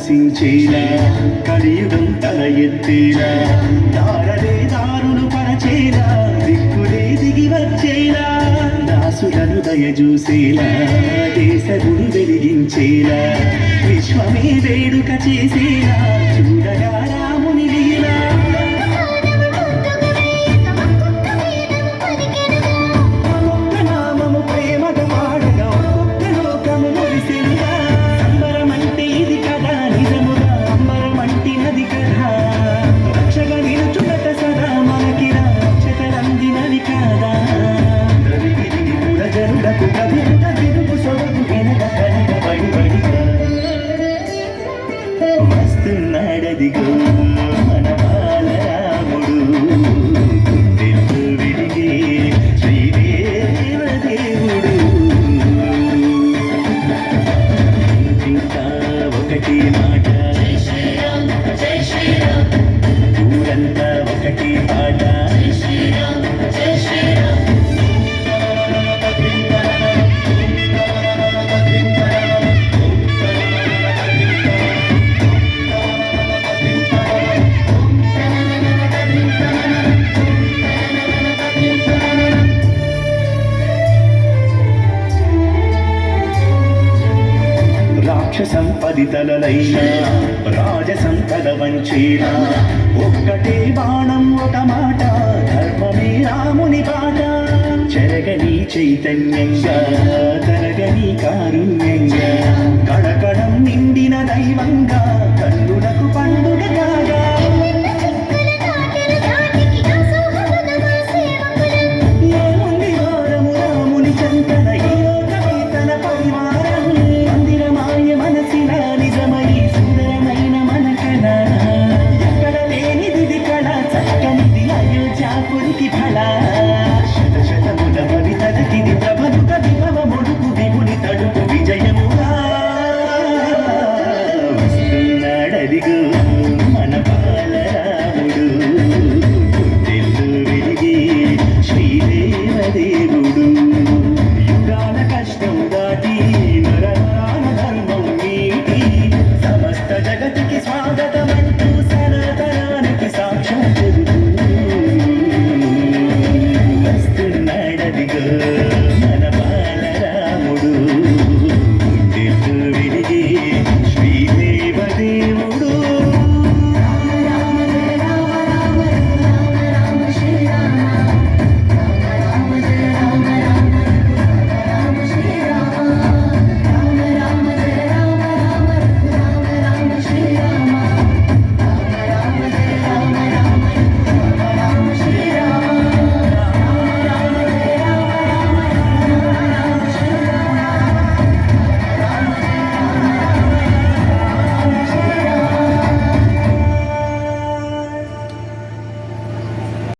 నశించేలా కలియుగం తల ఎత్తేలా దారలే దారులు పరచేలా దిక్కులే దిగి వచ్చేలా దాసులను దయచూసేలా దేశ గుడి వెలిగించేలా విశ్వమే వేడుక చేసేలా చూడగా రాముని లీలా వస్తున్నాడదిగో మన బాలరాముడు గుండెల్లో వెలిగే శ్రీదేవదేవుడు ఇంకా ఒకటి మాట ఊరంతా ఒకటి పాట సంపదితలైనా రాజసంపద వంచేనా ఒక్కటే బాణం ఒక మాట ధర్మమే రాముని బాట చెరగని చైతన్యంగా తరగని కారు